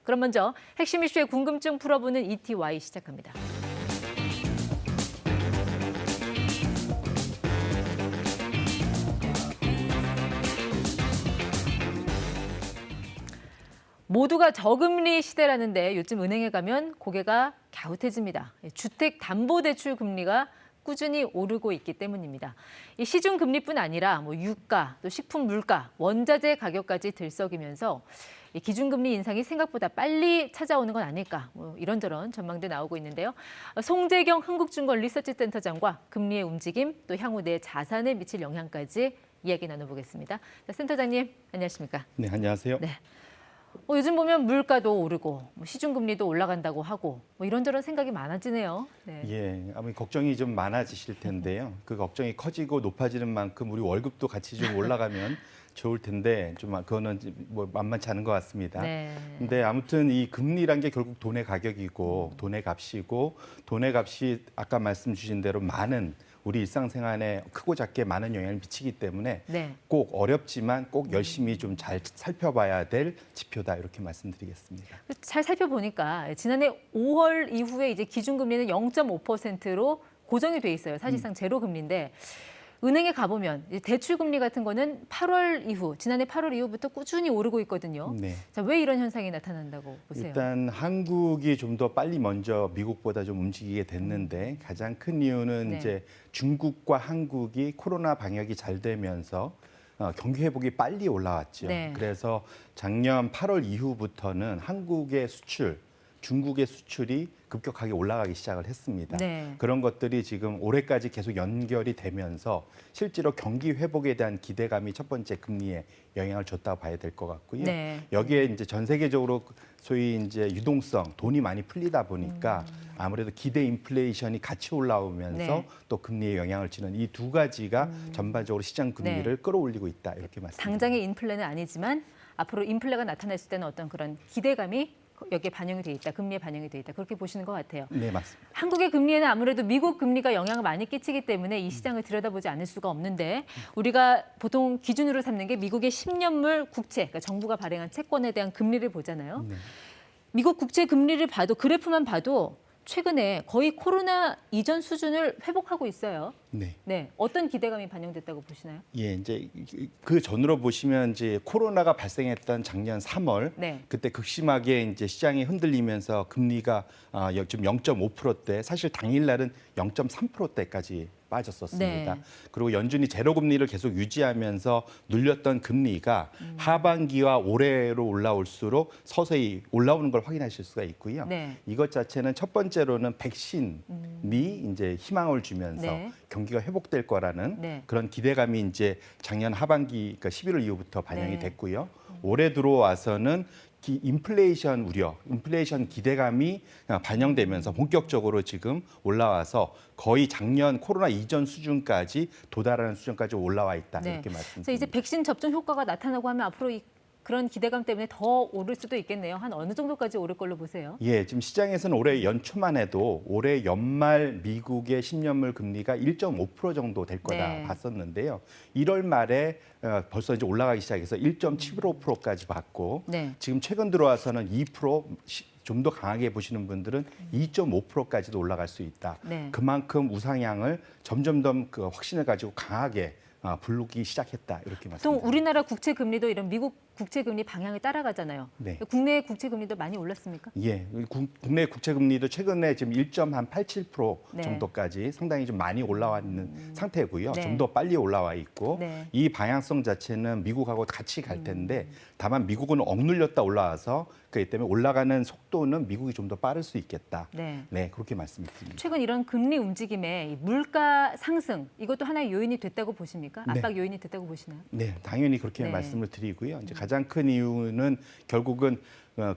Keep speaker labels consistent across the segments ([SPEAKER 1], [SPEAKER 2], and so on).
[SPEAKER 1] 그럼 먼저 핵심 이슈의 궁금증 풀어보는 ETY 시작합니다. 모두가 저금리 시대라는데 요즘 은행에 가면 고개가 갸웃해집니다. 주택담보대출 금리가 꾸준히 오르고 있기 때문입니다. 이 시중금리뿐 아니라 유가, 또 식품 물가, 원자재 가격까지 들썩이면서 이 기준금리 인상이 생각보다 빨리 찾아오는 건 아닐까, 이런저런 전망도 나오고 있는데요. 송재경 한국증권 리서치센터장과 금리의 움직임, 또 향후 내 자산에 미칠 영향까지 이야기 나눠보겠습니다. 자, 센터장님, 안녕하십니까?
[SPEAKER 2] 네, 안녕하세요.
[SPEAKER 1] 네. 요즘 보면 물가도 오르고 시중금리도 올라간다고 하고 이런저런 생각이 많아지네요. 네.
[SPEAKER 2] 예, 아무래도 걱정이 좀 많아지실 텐데요. 그 걱정이 커지고 높아지는 만큼 우리 월급도 같이 좀 올라가면 좋을 텐데 좀 그거는 만만치 않은 것 같습니다.
[SPEAKER 1] 네.
[SPEAKER 2] 근데 아무튼 이 금리란 게 결국 돈의 가격이고 돈의 값이고 돈의 값이 아까 말씀 주신 대로 많은 우리 일상생활에 크고 작게 많은 영향을 미치기 때문에
[SPEAKER 1] 네.
[SPEAKER 2] 꼭 어렵지만 꼭 열심히 좀 잘 살펴봐야 될 지표다 이렇게 말씀드리겠습니다.
[SPEAKER 1] 잘 살펴보니까 지난해 5월 이후에 이제 기준금리는 0.5%로 고정이 돼 있어요. 사실상 제로 금리인데 은행에 가보면 대출 금리 같은 거는 8월 이후, 지난해 8월 이후부터 꾸준히 오르고 있거든요.
[SPEAKER 2] 네.
[SPEAKER 1] 자, 왜 이런 현상이 나타난다고 보세요?
[SPEAKER 2] 일단 한국이 좀 더 빨리 먼저 미국보다 좀 움직이게 됐는데 가장 큰 이유는
[SPEAKER 1] 네.
[SPEAKER 2] 이제 중국과 한국이 코로나 방역이 잘 되면서 경기 회복이 빨리 올라왔죠.
[SPEAKER 1] 네.
[SPEAKER 2] 그래서 작년 8월 이후부터는 한국의 수출, 중국의 수출이 급격하게 올라가기 시작을 했습니다.
[SPEAKER 1] 네.
[SPEAKER 2] 그런 것들이 지금 올해까지 계속 연결이 되면서 실제로 경기 회복에 대한 기대감이 첫 번째 금리에 영향을 줬다고 봐야 될 것 같고요.
[SPEAKER 1] 네.
[SPEAKER 2] 여기에 이제 전 세계적으로 소위 이제 유동성, 돈이 많이 풀리다 보니까 아무래도 기대 인플레이션이 같이 올라오면서
[SPEAKER 1] 네.
[SPEAKER 2] 또 금리에 영향을 주는 이 두 가지가 전반적으로 시장 금리를 끌어올리고 있다 이렇게 말씀드립니다.
[SPEAKER 1] 당장의 인플레는 아니지만 앞으로 인플레가 나타났을 때는 어떤 그런 기대감이 여기에 반영이 돼 있다, 금리에 반영이 돼 있다, 그렇게 보시는 것 같아요.
[SPEAKER 2] 네, 맞습니다.
[SPEAKER 1] 한국의 금리에는 아무래도 미국 금리가 영향을 많이 끼치기 때문에 이 시장을 들여다보지 않을 수가 없는데 우리가 보통 기준으로 삼는 게 미국의 10년물 국채, 그러니까 정부가 발행한 채권에 대한 금리를 보잖아요.
[SPEAKER 2] 네.
[SPEAKER 1] 미국 국채 금리를 봐도 그래프만 봐도 최근에 거의 코로나 이전 수준을 회복하고 있어요.
[SPEAKER 2] 네.
[SPEAKER 1] 네, 어떤 기대감이 반영됐다고 보시나요?
[SPEAKER 2] 예, 이제 그 전으로 보시면 이제 코로나가 발생했던 작년 3월
[SPEAKER 1] 네.
[SPEAKER 2] 그때 극심하게 이제 시장이 흔들리면서 금리가 지금 0.5%대, 사실 당일날은 0.3%대까지 빠졌었습니다.
[SPEAKER 1] 네.
[SPEAKER 2] 그리고 연준이 제로 금리를 계속 유지하면서 눌렸던 금리가 하반기와 올해로 올라올수록 서서히 올라오는 걸 확인하실 수가 있고요.
[SPEAKER 1] 네.
[SPEAKER 2] 이것 자체는 첫 번째로는 백신이 이제 희망을 주면서
[SPEAKER 1] 네.
[SPEAKER 2] 경기가 회복될 거라는
[SPEAKER 1] 네.
[SPEAKER 2] 그런 기대감이 이제 작년 하반기, 그러니까 11월 이후부터 반영이
[SPEAKER 1] 네.
[SPEAKER 2] 됐고요. 올해 들어와서는 인플레이션 우려, 인플레이션 기대감이 반영되면서 본격적으로 지금 올라와서 거의 작년 코로나 이전 수준까지 도달하는 수준까지 올라와 있다
[SPEAKER 1] 네.
[SPEAKER 2] 이렇게
[SPEAKER 1] 그래서
[SPEAKER 2] 말씀드립니다.
[SPEAKER 1] 이제 백신 접종 효과가 나타나고 하면 앞으로 그런 기대감 때문에 더 오를 수도 있겠네요. 한 어느 정도까지 오를 걸로 보세요?
[SPEAKER 2] 예, 지금 시장에서는 올해 연초만 해도 올해 연말 미국의 10년물 금리가 1.5% 정도 될 거다
[SPEAKER 1] 네.
[SPEAKER 2] 봤었는데요. 1월 말에 벌써 이제 올라가기 시작해서 1.75%까지 봤고
[SPEAKER 1] 네.
[SPEAKER 2] 지금 최근 들어와서는 2%, 좀 더 강하게 보시는 분들은 2.5%까지도 올라갈 수 있다.
[SPEAKER 1] 네.
[SPEAKER 2] 그만큼 우상향을 점점 더 그 확신을 가지고 강하게 부르기 시작했다 이렇게
[SPEAKER 1] 보통
[SPEAKER 2] 말씀드립니다.
[SPEAKER 1] 우리나라 국채 금리도 이런 미국 국채 금리 방향을 따라가잖아요.
[SPEAKER 2] 네.
[SPEAKER 1] 국내 국채 금리도 많이 올랐습니까?
[SPEAKER 2] 예, 국내 국채 금리도 최근에 지금 1.87%
[SPEAKER 1] 네.
[SPEAKER 2] 정도까지 상당히 좀 많이 올라와 있는 상태고요.
[SPEAKER 1] 네.
[SPEAKER 2] 좀 더 빨리 올라와 있고
[SPEAKER 1] 네.
[SPEAKER 2] 이 방향성 자체는 미국하고 같이 갈 텐데 다만 미국은 억눌렸다 올라와서 그렇기 때문에 올라가는 속도는 미국이 좀 더 빠를 수 있겠다.
[SPEAKER 1] 네.
[SPEAKER 2] 네, 그렇게 말씀드립니다.
[SPEAKER 1] 최근 이런 금리 움직임에 이 물가 상승 이것도 하나의 요인이 됐다고 보십니까?
[SPEAKER 2] 네.
[SPEAKER 1] 압박 요인이 됐다고 보시나요?
[SPEAKER 2] 네, 당연히 그렇게
[SPEAKER 1] 네.
[SPEAKER 2] 말씀을 드리고요. 이제 가장 큰 이유는 결국은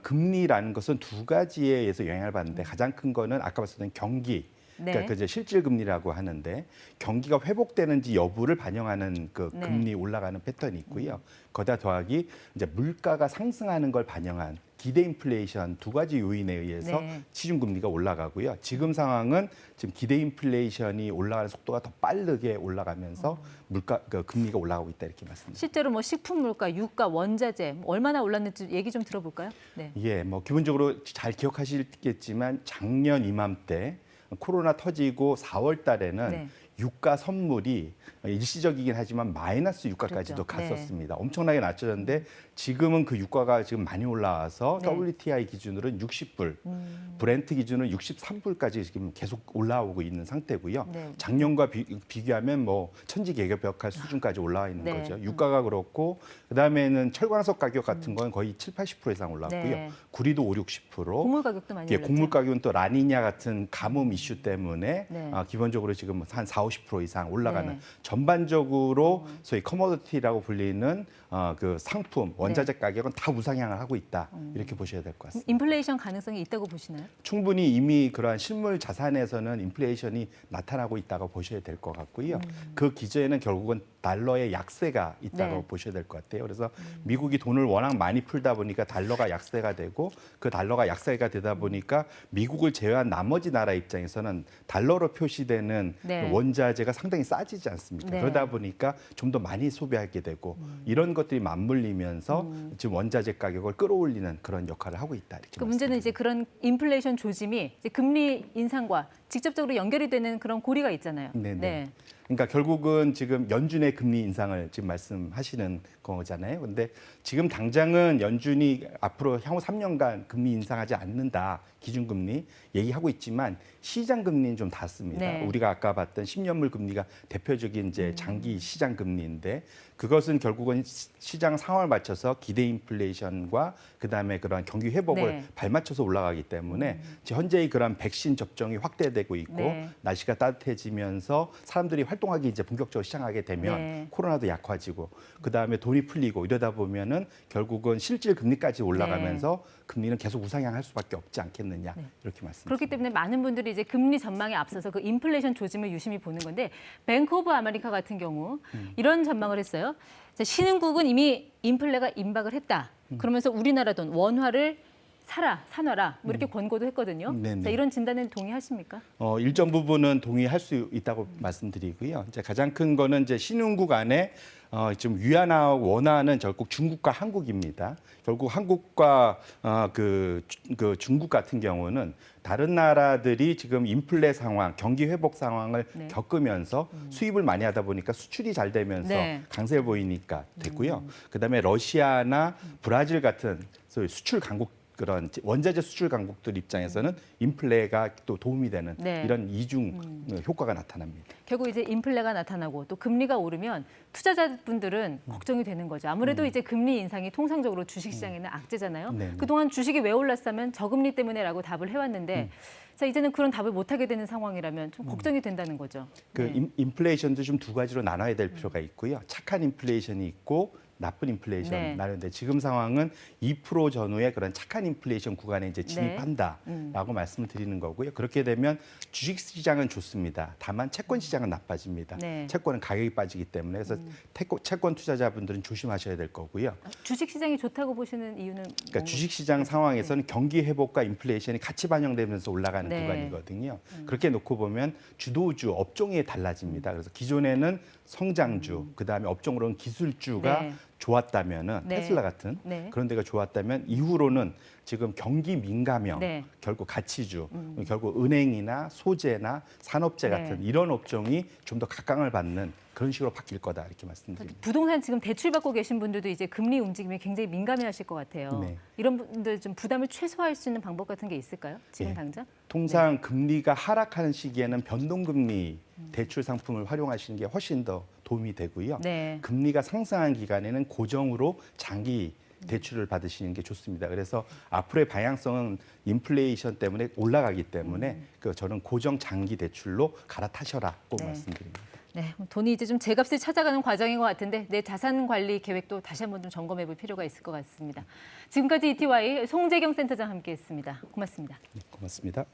[SPEAKER 2] 금리라는 것은 두 가지에 의해서 영향을 받는데 가장 큰 거는 아까 말씀드린 경기,
[SPEAKER 1] 네.
[SPEAKER 2] 그러니까 그 이제 실질 금리라고 하는데 경기가 회복되는지 여부를 반영하는 그
[SPEAKER 1] 네.
[SPEAKER 2] 금리 올라가는 패턴이 있고요. 거기다 더하기 이제 물가가 상승하는 걸 반영한 기대 인플레이션 두 가지 요인에 의해서
[SPEAKER 1] 네.
[SPEAKER 2] 시중 금리가 올라가고요. 지금 상황은 지금 기대 인플레이션이 올라가는 속도가 더 빠르게 올라가면서 물가 그 금리가 올라가고 있다 이렇게 말씀드립니다.
[SPEAKER 1] 실제로 뭐 식품 물가, 유가, 원자재 뭐 얼마나 올랐는지 얘기 좀 들어볼까요? 네.
[SPEAKER 2] 예, 뭐 기본적으로 잘 기억하시겠지만 작년 이맘때 코로나 터지고 4월 달에는
[SPEAKER 1] 네.
[SPEAKER 2] 유가 선물이 일시적이긴 하지만 마이너스 유가까지도
[SPEAKER 1] 그렇죠.
[SPEAKER 2] 갔었습니다. 엄청나게 낮춰졌는데 지금은 그 유가가 지금 많이 올라와서
[SPEAKER 1] 네.
[SPEAKER 2] WTI 기준으로는 60불, 브렌트 기준은 63불까지 지금 계속 올라오고 있는 상태고요.
[SPEAKER 1] 네.
[SPEAKER 2] 작년과 비교하면 뭐 천지개벽할 수준까지 올라와 있는
[SPEAKER 1] 네.
[SPEAKER 2] 거죠. 유가가 그렇고 그다음에는 철광석 가격 같은 건 거의 7, 80% 이상 올랐고요.
[SPEAKER 1] 네.
[SPEAKER 2] 구리도 5, 60%.
[SPEAKER 1] 곡물 가격도 많이
[SPEAKER 2] 예,
[SPEAKER 1] 올랐죠.
[SPEAKER 2] 곡물 가격은 또 라니냐 같은 가뭄 이슈 때문에
[SPEAKER 1] 네.
[SPEAKER 2] 기본적으로 지금 한 4, 50% 이상 올라가는
[SPEAKER 1] 네.
[SPEAKER 2] 전반적으로 소위 커머디티라고 불리는 그 상품 원자재 가격은 다 우상향을 하고 있다 이렇게 보셔야 될 것 같습니다.
[SPEAKER 1] 인플레이션 가능성이 있다고 보시나요?
[SPEAKER 2] 충분히 이미 그러한 실물 자산에서는 인플레이션이 나타나고 있다고 보셔야 될 것 같고요. 그 기저에는 결국은 달러의 약세가 있다고
[SPEAKER 1] 네.
[SPEAKER 2] 보셔야 될 것 같아요. 그래서 미국이 돈을 워낙 많이 풀다 보니까 달러가 약세가 되고 그 달러가 약세가 되다 보니까 미국을 제외한 나머지 나라 입장에서는 달러로 표시되는
[SPEAKER 1] 네.
[SPEAKER 2] 원자재가 상당히 싸지지 않습니까?
[SPEAKER 1] 네.
[SPEAKER 2] 그러다 보니까 좀 더 많이 소비하게 되고 이런 것들이 맞물리면서 지금 원자재 가격을 끌어올리는 그런 역할을 하고 있다. 이렇게
[SPEAKER 1] 그 문제는 이제 그런 인플레이션 조짐이 이제 금리 인상과 직접적으로 연결이 되는 그런 고리가 있잖아요.
[SPEAKER 2] 네네. 그러니까 결국은 지금 연준의 금리 인상을 지금 말씀하시는 거잖아요. 근데 지금 당장은 연준이 앞으로 향후 3년간 금리 인상하지 않는다. 기준금리 얘기하고 있지만 시장 금리는 좀 닿습니다.
[SPEAKER 1] 네.
[SPEAKER 2] 우리가 아까 봤던 10년물 금리가 대표적인 이제 장기 시장 금리인데 그것은 결국은 시장 상황을 맞춰서 기대 인플레이션과 그다음에 그런 경기 회복을
[SPEAKER 1] 네.
[SPEAKER 2] 발맞춰서 올라가기 때문에 현재의 그런 백신 접종이 확대되고 있고
[SPEAKER 1] 네.
[SPEAKER 2] 날씨가 따뜻해지면서 사람들이 활동하기 이제 본격적으로 시작하게 되면
[SPEAKER 1] 네.
[SPEAKER 2] 코로나도 약화지고 그다음에 돈이 풀리고 이러다 보면은 결국은 실질 금리까지 올라가면서 금리는 계속 우상향할 수밖에 없지 않겠느냐 이렇게 말씀드립니다.
[SPEAKER 1] 그렇기 때문에 많은 분들이 이제 금리 전망에 앞서서 그 인플레이션 조짐을 유심히 보는 건데 뱅크 오브 아메리카 같은 경우 이런 전망을 했어요. 자, 신흥국은 이미 인플레가 임박을 했다. 그러면서 우리나라 돈 원화를 사놔라 뭐 이렇게 권고도 했거든요.
[SPEAKER 2] 네네.
[SPEAKER 1] 자, 이런 진단은 동의하십니까?
[SPEAKER 2] 일정 부분은 동의할 수 있다고 말씀드리고요. 이제 가장 큰 거는 이제 신흥국 안에 좀 위안화하고 원화는 결국 중국과 한국입니다. 결국 한국과 그 중국 같은 경우는 다른 나라들이 지금 인플레 상황, 경기 회복 상황을
[SPEAKER 1] 네.
[SPEAKER 2] 겪으면서 수입을 많이 하다 보니까 수출이 잘 되면서
[SPEAKER 1] 네.
[SPEAKER 2] 강세 보이니까 됐고요. 그다음에 러시아나 브라질 같은 소위 수출 강국 그런 원자재 수출 강국들 입장에서는 인플레가 또 도움이 되는
[SPEAKER 1] 네.
[SPEAKER 2] 이런 이중 효과가 나타납니다.
[SPEAKER 1] 결국 이제 인플레가 나타나고 또 금리가 오르면 투자자분들은 걱정이 되는 거죠. 아무래도 이제 금리 인상이 통상적으로 주식시장에는 악재잖아요.
[SPEAKER 2] 네네.
[SPEAKER 1] 그동안 주식이 왜 올랐다면 저금리 때문에라고 답을 해왔는데 자, 이제는 그런 답을 못하게 되는 상황이라면 좀 걱정이 된다는 거죠.
[SPEAKER 2] 그
[SPEAKER 1] 네.
[SPEAKER 2] 인플레이션도 좀 두 가지로 나눠야 될 필요가 있고요. 착한 인플레이션이 있고 나쁜 인플레이션
[SPEAKER 1] 네.
[SPEAKER 2] 나는데 지금 상황은 2% 전후의 그런 착한 인플레이션 구간에 이제 진입한다라고 말씀을 드리는 거고요. 그렇게 되면 주식 시장은 좋습니다. 다만 채권 시장은 나빠집니다.
[SPEAKER 1] 네.
[SPEAKER 2] 채권은 가격이 빠지기 때문에 그래서 채권 투자자분들은 조심하셔야 될 거고요.
[SPEAKER 1] 주식 시장이 좋다고 보시는 이유는
[SPEAKER 2] 그러니까 주식 시장 상황에서는 경기 회복과 인플레이션이 같이 반영되면서 올라가는
[SPEAKER 1] 네.
[SPEAKER 2] 구간이거든요. 그렇게 놓고 보면 주도주, 업종이 달라집니다. 그래서 기존에는 성장주, 그다음에 업종으로는 기술주가
[SPEAKER 1] 네.
[SPEAKER 2] 좋았다면은
[SPEAKER 1] 네.
[SPEAKER 2] 테슬라 같은
[SPEAKER 1] 네.
[SPEAKER 2] 그런 데가 좋았다면 이후로는 지금 경기 민감형,
[SPEAKER 1] 네.
[SPEAKER 2] 결국 가치주, 결국 은행이나 소재나 산업재
[SPEAKER 1] 네.
[SPEAKER 2] 같은 이런 업종이 좀 더 각광을 받는 그런 식으로 바뀔 거다 이렇게 말씀드립니다.
[SPEAKER 1] 부동산 지금 대출받고 계신 분들도 이제 금리 움직임에 굉장히 민감해하실 것 같아요.
[SPEAKER 2] 네.
[SPEAKER 1] 이런 분들 좀 부담을 최소화할 수 있는 방법 같은 게 있을까요? 지금
[SPEAKER 2] 네.
[SPEAKER 1] 당장?
[SPEAKER 2] 통상 금리가 하락하는 시기에는 변동금리 대출 상품을 활용하시는 게 훨씬 더 도움이 되고요.
[SPEAKER 1] 네.
[SPEAKER 2] 금리가 상승한 기간에는 고정으로 장기 대출을 받으시는 게 좋습니다. 그래서 앞으로의 방향성은 인플레이션 때문에 올라가기 때문에 저는 고정 장기 대출로 갈아타셔라 꼭
[SPEAKER 1] 네.
[SPEAKER 2] 말씀드립니다.
[SPEAKER 1] 네, 돈이 이제 좀 제값을 찾아가는 과정인 것 같은데 내 자산 관리 계획도 다시 한번 좀 점검해 볼 필요가 있을 것 같습니다. 지금까지 ETY 송재경 센터장 함께했습니다. 고맙습니다.
[SPEAKER 2] 네, 고맙습니다.